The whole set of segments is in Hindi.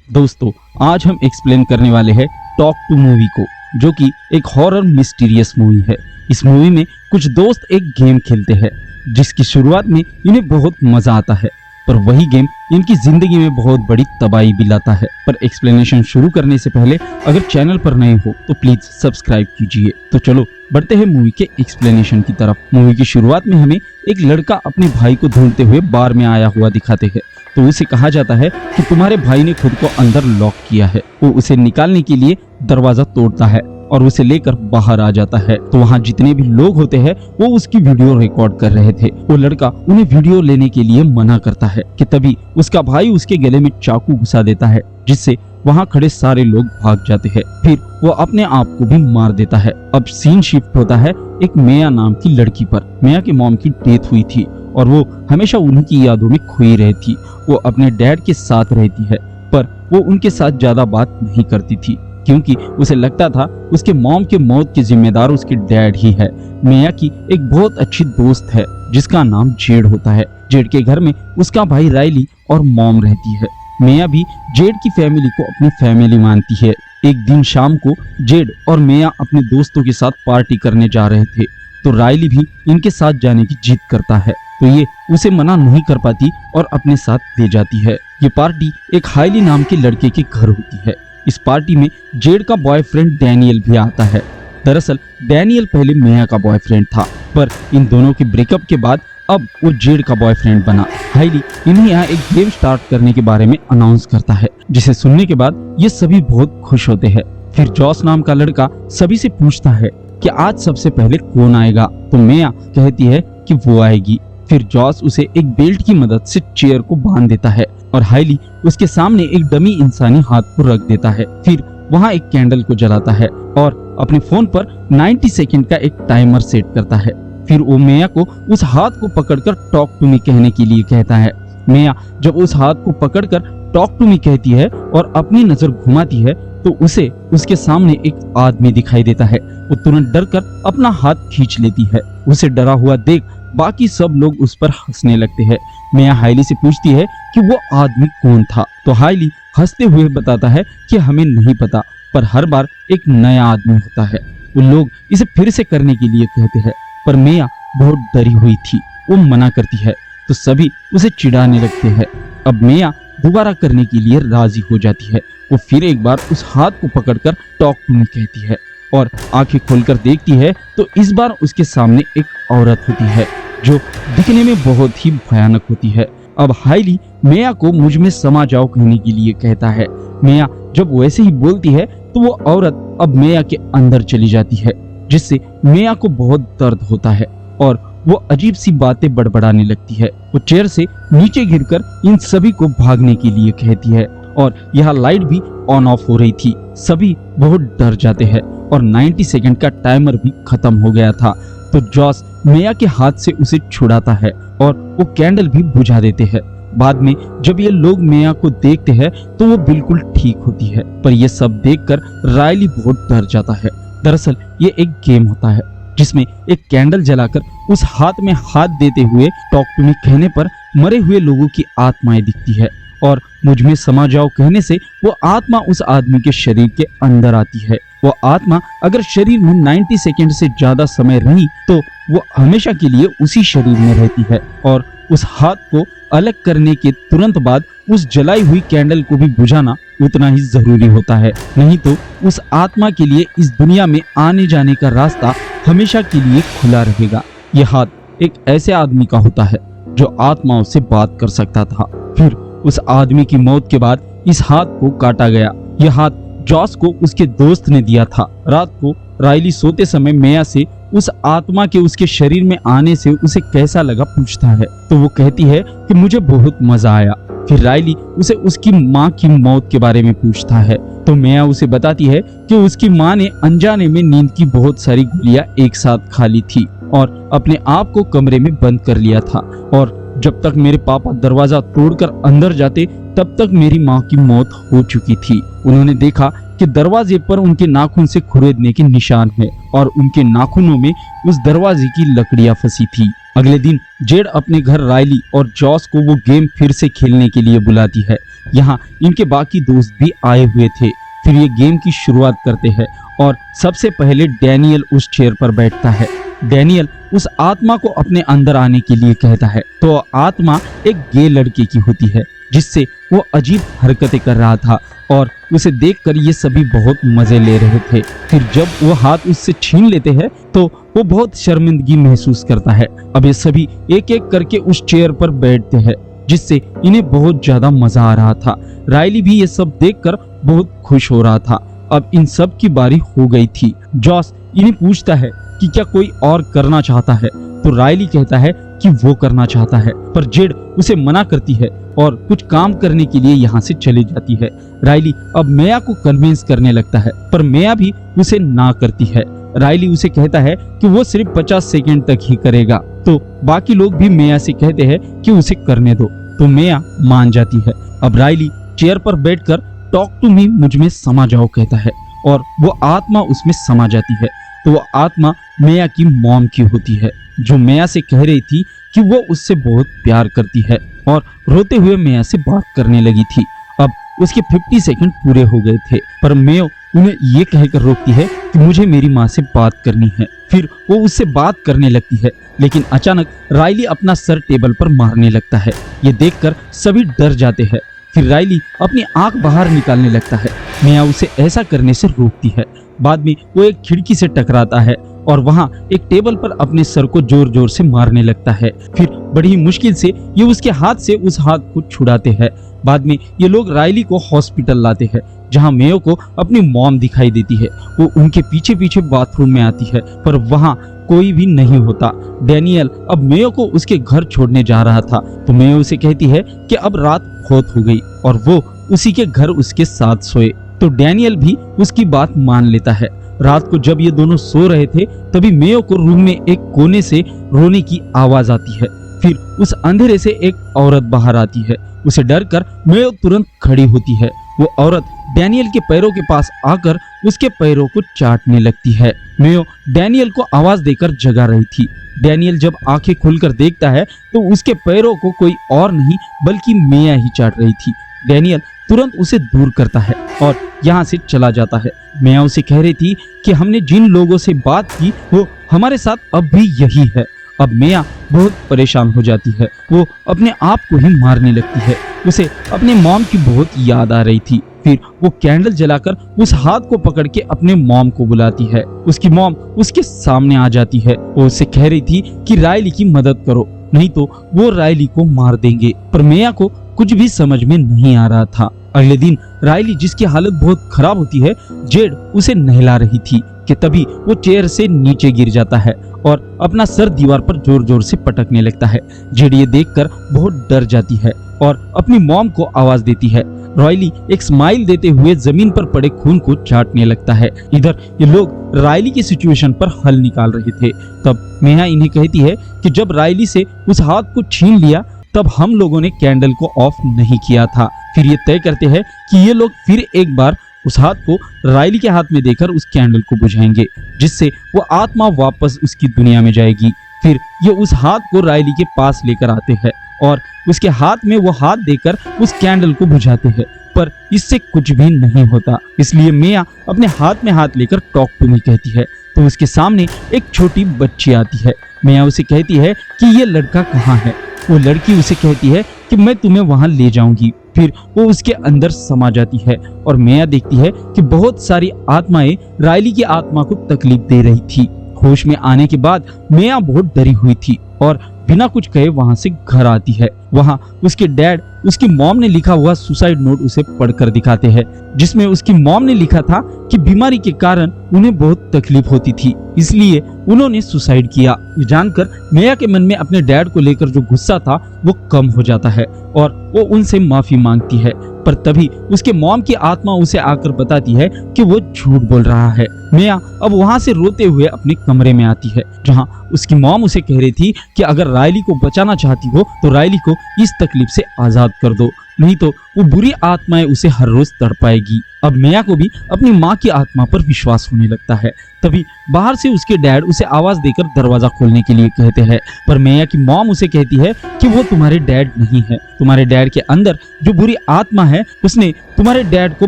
दोस्तों, आज हम एक्सप्लेन करने वाले हैं टॉक टू मूवी को, जो कि एक हॉरर मिस्टीरियस मूवी है। इस मूवी में कुछ दोस्त एक गेम खेलते हैं जिसकी शुरुआत में इन्हें बहुत मजा आता है, पर वही गेम इनकी जिंदगी में बहुत बड़ी तबाही भी लाता है। पर एक्सप्लेनेशन शुरू करने से पहले अगर चैनल पर नए हो तो प्लीज सब्सक्राइब कीजिए। तो चलो बढ़ते हैं मूवी के एक्सप्लेनेशन की तरफ। मूवी की शुरुआत में हमें एक लड़का अपने भाई को ढूंढते हुए बार में आया हुआ दिखाते हैं। तो उसे कहा जाता है कि तुम्हारे भाई ने खुद को अंदर लॉक किया है। वो उसे निकालने के लिए दरवाजा तोड़ता है और उसे लेकर बाहर आ जाता है। तो वहाँ जितने भी लोग होते हैं वो उसकी वीडियो रिकॉर्ड कर रहे थे। वो लड़का उन्हें वीडियो लेने के लिए मना करता है कि तभी उसका भाई उसके गले में चाकू घुसा देता है, जिससे वहाँ खड़े सारे लोग भाग जाते हैं। फिर वो अपने आप को भी मार देता है। अब सीन शिफ्ट होता है एक मेया नाम की लड़की पर। मेया के मॉम की डेथ हुई थी और वो हमेशा उन्हीं की यादों में खोई रहती। वो अपने डैड के साथ रहती है, पर वो उनके साथ ज्यादा बात नहीं करती थी क्योंकि उसे लगता था उसके मॉम के मौत के जिम्मेदार उसके डैड ही है। मेया की एक बहुत अच्छी दोस्त है जिसका नाम जेड होता है। जेड के घर में उसका भाई रायली और मॉम रहती है। मेया भी जेड की फैमिली को अपनी फैमिली मानती है। एक दिन शाम को जेड और मेया अपने दोस्तों के साथ पार्टी करने जा रहे थे, तो रायली भी इनके साथ जाने की जिद करता है, तो ये उसे मना नहीं कर पाती और अपने साथ ले जाती है। ये पार्टी एक हाइली नाम के लड़के के घर होती है। इस पार्टी में जेड का बॉयफ्रेंड डैनियल भी आता है। दरअसल डैनियल पहले मेया का बॉयफ्रेंड था, पर इन दोनों के ब्रेकअप के बाद अब वो जेड का बॉयफ्रेंड बना। हाइली इन्हें यहाँ एक गेम स्टार्ट करने के बारे में अनाउंस करता है, जिसे सुनने के बाद ये सभी बहुत खुश होते हैं। फिर जॉस नाम का लड़का सभी से पूछता है कि आज सबसे पहले कौन आएगा, तो मेया कहती है कि वो आएगी। फिर जॉस उसे एक बेल्ट की मदद से चेयर को बांध देता है और हाइली उसके सामने एक डमी इंसानी हाथ को रख देता है। फिर वहाँ एक कैंडल को जलाता है और अपने फोन पर 90 सेकंड का एक टाइमर सेट करता है। फिर वो मेया को उस हाथ को पकड़कर टॉक टू मी कहने के लिए कहता है। मेया जब उस हाथ को पकड़कर टॉक टू मी कहती है और अपनी नजर घुमाती है तो उसे उसके सामने एक आदमी दिखाई देता है। वो तुरंत डरकर अपना हाथ खींच लेती है। उसे डरा हुआ देख बाकी सब लोग उस पर हंसने लगते हैं। मेया हाइली से पूछती है कि वो आदमी कौन था, तो हाइली हंसते हुए बताता है कि हमें नहीं पता, पर हर बार एक नया आदमी होता है। वो लोग इसे फिर से करने के लिए कहते हैं, पर मेया बहुत डरी हुई थी। वो मना करती है तो सभी उसे चिढ़ाने लगते हैं। अब मेया दोबारा करने के लिए राजी हो जाती है। वो फिर एक बार उस हाथ को पकड़कर टॉक टू मी कहती है और आंखें खोलकर देखती है तो इस बार उसके सामने एक औरत होती है जो दिखने में बहुत ही भयानक होती है। अब हाइली मेया को मुझ में समा जाओ कहने के लिए कहता है। मेया जब वैसे ही बोलती है तो वो औरत अब मेया के अंदर चली जाती है, जिससे मेया को बहुत दर्द होता है और वो अजीब सी बातें बड़बड़ाने लगती है। वो चेयर से नीचे गिरकर इन सभी को भागने के लिए कहती है और यह लाइट भी ऑन ऑफ हो रही थी। सभी बहुत डर जाते हैं और 90 सेकंड का टाइमर भी खत्म हो गया था। तो जॉस मेया के हाथ से उसे छुड़ाता है और वो कैंडल भी बुझा देते हैं। बाद में जब ये लोग मेया को देखते हैं तो वो बिल्कुल ठीक होती है, पर ये सब देखकर रायली बहुत डर जाता है। दरअसल ये एक गेम होता है जिसमें एक कैंडल जलाकर उस हाथ में हाथ देते हुए टॉक टू मी कहने पर मरे हुए लोगों की आत्माएं दिखती है और मुझ में समा जाओ कहने से वो आत्मा उस आदमी के शरीर के अंदर आती है। वो आत्मा अगर शरीर में 90 सेकंड से ज्यादा समय रही तो वो हमेशा के लिए उसी शरीर में रहती है और उस हाथ को अलग करने के तुरंत बाद उस जलाई हुई कैंडल को भी बुझाना उतना ही जरूरी होता है, नहीं तो उस आत्मा के लिए इस दुनिया में आने जाने का रास्ता हमेशा के लिए खुला रहेगा। ये हाथ एक ऐसे आदमी का होता है जो आत्माओं से बात कर सकता था। फिर उस आदमी की मौत के बाद इस हाथ को काटा गया। यह हाथ जॉस को उसके दोस्त ने दिया था। रात को रायली सोते समय मेया से उस आत्मा के उसके शरीर में आने से उसे कैसा लगा पूछता है, तो वो कहती है कि मुझे बहुत मजा आया। फिर रायली उसे उसकी माँ की मौत के बारे में पूछता है, तो मेया उसे बताती है कि उसकी माँ ने अनजाने में नींद की बहुत सारी गोलियां एक साथ खा ली थी और अपने आप को कमरे में बंद कर लिया था, और जब तक मेरे पापा दरवाजा तोड़कर अंदर जाते तब तक मेरी माँ की मौत हो चुकी थी। उन्होंने देखा कि दरवाजे पर उनके नाखून से खुरेदने के निशान है और उनके नाखूनों में उस दरवाजे की लकड़ियां फंसी थी। अगले दिन जेड अपने घर राइली और जॉस को वो गेम फिर से खेलने के लिए बुलाती है। यहाँ इनके बाकी दोस्त भी आए हुए थे। फिर ये गेम की शुरुआत करते हैं और सबसे पहले डैनियल उस चेयर पर बैठता है। डैनियल उस आत्मा को अपने अंदर आने के लिए कहता है तो आत्मा एक गे लड़के की होती है जिससे वो अजीब हरकतें कर रहा था और उसे देखकर ये सभी बहुत मजे ले रहे थे। फिर जब वो हाथ उससे छीन लेते हैं तो वो बहुत शर्मिंदगी महसूस करता है। अब ये सभी एक एक करके उस चेयर पर बैठते हैं जिससे इन्हें बहुत ज्यादा मजा आ रहा था। राइली भी ये सब देखकर बहुत खुश हो रहा था। अब इन सब की बारी हो गई थी। जॉस इन्हें पूछता है कि क्या कोई और करना चाहता है तो राइली कहता है कि वो करना चाहता है, पर जेड उसे मना करती है और कुछ काम करने के लिए यहाँ से चली जाती है। राइली अब मेया को कन्विंस करने लगता है पर मेया भी उसे ना करती है। राइली उसे कहता है कि वो सिर्फ 50 सेकंड तक ही करेगा, तो बाकी लोग भी मेया से कहते हैं कि उसे करने दो, तो मेया मान जाती है। अब राइली चेयर पर बैठकर टॉक टू मी, मुझ में समा जाओ कहता है और वो आत्मा उसमें समा जाती है। तो वो आत्मा मेया की मॉम की होती है जो मेया से कह रही थी कि वो उससे बहुत प्यार करती है और रोते हुए मेया से बात करने लगी थी। अब उसके 50 सेकंड पूरे हो गए थे पर मेयो उन्हें ये कहकर रोकती है कि मुझे मेरी माँ से बात करनी है। फिर वो उससे बात करने लगती है लेकिन अचानक राइली अपना सर टेबल पर मारने लगता है। ये देखकर सभी डर जाते हैं। फिर राइली अपनी आंख बाहर निकालने लगता है। मेया उसे ऐसा करने से रोकती है। बाद में वो एक खिड़की से टकराता है और वहाँ एक टेबल पर अपने सर को जोर जोर से मारने लगता है। फिर बड़ी ही मुश्किल से ये उसके हाथ से उस हाथ को छुड़ाते हैं। बाद में ये लोग राइली को हॉस्पिटल लाते हैं जहाँ मेयो को अपनी मॉम दिखाई देती है। वो उनके पीछे पीछे बाथरूम में आती है पर वहाँ कोई भी नहीं होता। डैनियल अब मेयो को उसके घर छोड़ने जा रहा था तो मेयो उसे कहती है कि अब रात बहुत हो गई और वो उसी के घर उसके साथ सोए। तो डैनियल भी उसकी बात मान लेता है। रात को जब ये दोनों सो रहे थे तभी मेयो को रूम में एक कोने से रोने की आवाज आती है। फिर उस अंधेरे से एक औरत बाहर आती है। उसे डरकर मेयो तुरंत खड़ी होती है। वो औरत डैनियल के पैरों के पास आकर उसके पैरों को चाटने लगती है। मेयो डैनियल को आवाज देकर जगा रही थी। डैनियल जब आंखें खोलकर देखता है तो उसके पैरों को कोई और नहीं बल्कि मेया ही चाट रही थी। डैनियल तुरंत उसे दूर करता है और यहाँ से चला जाता है। मेया उसे कह रही थी कि हमने जिन लोगों से बात की वो हमारे साथ अब भी यही है। अब मेया बहुत परेशान हो जाती है। वो अपने आप को ही मारने लगती है। उसे अपने मॉम की बहुत याद आ रही थी। फिर वो कैंडल जलाकर उस हाथ को पकड़ के अपने मॉम को बुलाती है। उसकी मॉम उसके सामने आ जाती है। वो उससे कह रही थी कि राइली की मदद करो नहीं तो वो राइली को मार देंगे, पर मेया को कुछ भी समझ में नहीं आ रहा था। अगले दिन राइली जिसकी हालत बहुत खराब होती है, जेड उसे नहला रही थी कि तभी वो चेयर से नीचे गिर जाता है और अपना सर दीवार पर जोर जोर से पटकने लगता है। जेड ये देखकर बहुत डर जाती है और अपनी मॉम को आवाज देती है। राइली एक स्माइल देते हुए जमीन पर पड़े खून को चाटने लगता है। इधर ये लोग राइली की सिचुएशन पर हल निकाल रहे थे। तब मेया इन्हें कहती है कि जब राइली से उस हाथ को छीन लिया तब हम लोगों ने कैंडल को ऑफ नहीं किया था। फिर ये तय करते हैं कि ये लोग फिर एक बार उस हाथ को राइली के हाथ में देकर उस कैंडल को बुझाएंगे जिससे वो आत्मा वापस उसकी दुनिया में जाएगी। फिर ये उस हाथ को राइली के पास लेकर आते हैं और उसके हाथ में वो हाथ देकर उस कैंडल को बुझाते हैं, पर इससे कुछ भी नहीं होता। इसलिए मेया अपने हाथ में हाथ लेकर टॉक टू मी कहती है तो उसके सामने एक छोटी बच्ची आती है। मेया उसे कहती है कि ये लड़का कहाँ है। वो लड़की उसे कहती है कि मैं तुम्हें वहां ले जाऊंगी। फिर वो उसके अंदर समा जाती है और मेया देखती है कि बहुत सारी आत्माएं राइली की आत्मा को तकलीफ दे रही थी। होश में आने के बाद मेया बहुत डरी हुई थी और बिना कुछ कहे वहां से घर आती है। वहां उसके डैड उसकी मॉम ने लिखा हुआ सुसाइड नोट उसे पढ़कर दिखाते हैं जिसमें उसकी मॉम ने लिखा था कि बीमारी के कारण उन्हें बहुत तकलीफ होती थी इसलिए उन्होंने सुसाइड किया। ये जानकर मेया के मन में अपने डैड को लेकर जो गुस्सा था वो कम हो जाता है और वो उनसे माफी मांगती है, पर तभी उसके मॉम की आत्मा उसे आकर बताती है कि वो झूठ बोल रहा है। मेया अब वहां से रोते हुए अपने कमरे में आती है जहां उसकी मॉम उसे कह रही थी कि अगर राइली को बचाना चाहती हो तो राइली को इस तकलीफ से आजाद कर दो। नहीं तो वो बुरी आत्माएं उसे हर रोज तड़पाएगी। अब मिया को भी अपनी माँ की आत्मा पर विश्वास होने लगता है। तभी बाहर से उसके डैड उसे आवाज देकर दरवाजा खोलने के लिए कहते हैं, पर मिया की मॉम उसे कहती है कि वो तुम्हारे डैड नहीं है। तुम्हारे डैड के अंदर जो बुरी आत्मा है उसने तुम्हारे डैड को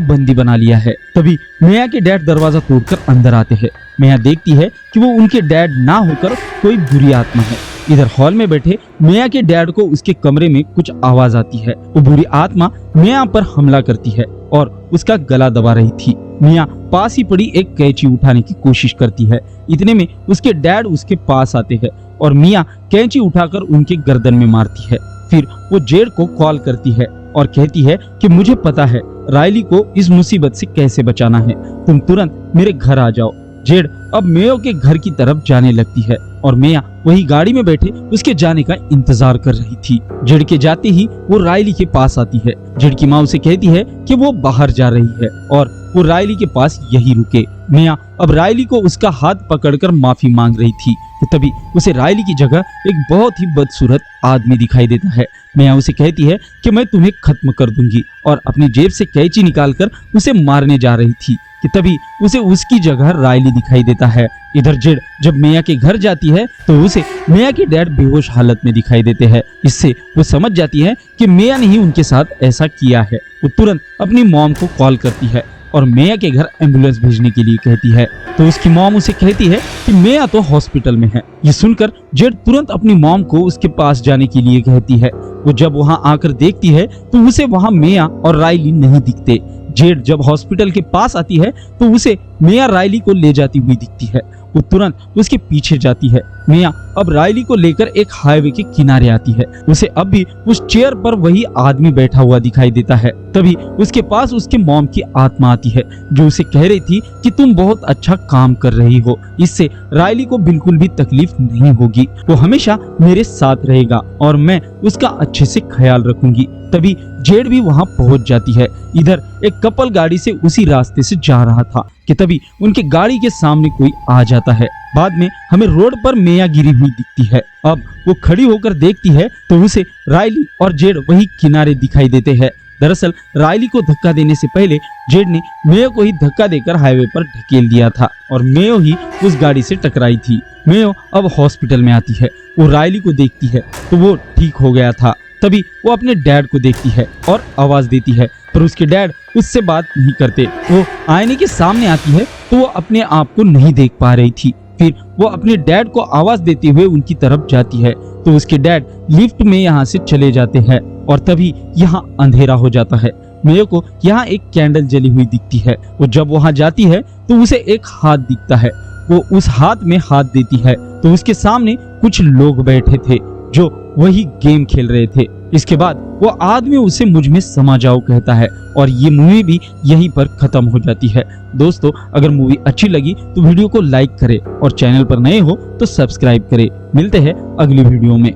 बंदी बना लिया है। तभी मिया के डैड दरवाजा तोड़कर अंदर आते हैं। मिया देखती है कि वो उनके डैड ना होकर कोई बुरी आत्मा है। इधर हॉल में बैठे मिया के डैड को उसके कमरे में कुछ आवाज आती है। वो बुरी आत्मा मिया पर हमला करती है और उसका गला दबा रही थी। मिया पास ही पड़ी एक कैंची उठाने की कोशिश करती है। इतने में उसके डैड उसके पास आते हैं और मिया कैंची उठाकर उनके गर्दन में मारती है। फिर वो जेड को कॉल करती है और कहती है कि मुझे पता है रायली को इस मुसीबत से कैसे बचाना है, तुम तुरंत मेरे घर आ जाओ। जेड अब मेयो के घर की तरफ जाने लगती है और मेया वही गाड़ी में बैठे उसके जाने का इंतजार कर रही थी। जेड के जाते ही वो रायली के पास आती है। जेड की माँ उसे कहती है कि वो बाहर जा रही है और वो रायली के पास यही रुके। मेया अब रायली को उसका हाथ पकड़कर माफी मांग रही थी कि तभी उसे रायली की जगह एक बहुत ही बदसूरत आदमी दिखाई देता है। मेया उसे कहती है कि मैं तुम्हें खत्म कर दूंगी और अपनी जेब से कैंची निकालकर उसे मारने जा रही थी कि तभी उसे उसकी जगह रायली दिखाई देता है। इधर जेड जब मेया के घर जाती है तो उसे मेया के डैड बेहोश हालत में दिखाई देते हैं। इससे वो समझ जाती है कि मेया ने ही उनके साथ ऐसा किया है। वो तुरंत अपनी मॉम को कॉल करती है और मेया के घर एम्बुलेंस भेजने के लिए कहती है। तो उसकी मॉम उसे कहती है कि मेया तो हॉस्पिटल में है। ये सुनकर जेड तुरंत अपनी मॉम को उसके पास जाने के लिए कहती है। वो जब वहां आकर देखती है तो उसे वहां मेया और रायली नहीं दिखते। जेड जब हॉस्पिटल के पास आती है तो उसे मेया रायली को ले जाती हुई दिखती है। वो तुरंत उसके पीछे जाती है। मेया अब रायली को लेकर एक हाईवे के किनारे आती है। उसे अब भी उस चेयर पर वही आदमी बैठा हुआ दिखाई देता है। तभी उसके पास उसके मॉम की आत्मा आती है जो उसे कह रही थी कि तुम बहुत अच्छा काम कर रही हो, इससे रायली को बिल्कुल भी तकलीफ नहीं होगी, वो हमेशा मेरे साथ रहेगा और मैं उसका अच्छे से ख्याल रखूंगी। तभी जेड भी वहां पहुंच जाती है। इधर एक कपल गाड़ी से उसी रास्ते से जा रहा था कि तभी उनके गाड़ी के सामने कोई आ जाता है। बाद में हमें रोड पर मेया गिरी हुई दिखती है। अब वो खड़ी होकर देखती है तो उसे रायली और जेड वही किनारे दिखाई देते हैं। दरअसल रायली को धक्का देने से पहले जेड ने मेयो को ही धक्का देकर हाईवे पर ढकेल दिया था और मेयो ही उस गाड़ी से टकराई थी। मेयो अब हॉस्पिटल में आती है। वो रायली को देखती है तो वो ठीक हो गया था। तभी वो अपने डैड को देखती है और आवाज देती है, पर उसके डैड उससे बात नहीं करते। वो आईने के सामने आती है तो वो अपने आप को नहीं देख पा रही थी। फिर वो अपने डैड को आवाज देते हुए उनकी तरफ जाती है तो उसके डैड लिफ्ट में यहाँ से चले जाते हैं और तभी यहाँ अंधेरा हो जाता है। मेयो को यहाँ एक कैंडल जली हुई दिखती है। वो जब वहाँ जाती है तो उसे एक हाथ दिखता है। वो उस हाथ में हाथ देती है तो उसके सामने कुछ लोग बैठे थे जो वही गेम खेल रहे थे। इसके बाद वो आदमी उसे मुझ में समा जाओ कहता है और ये मूवी भी यहीं पर खत्म हो जाती है। दोस्तों, अगर मूवी अच्छी लगी तो वीडियो को लाइक करें और चैनल पर नए हो तो सब्सक्राइब करें। मिलते हैं अगली वीडियो में।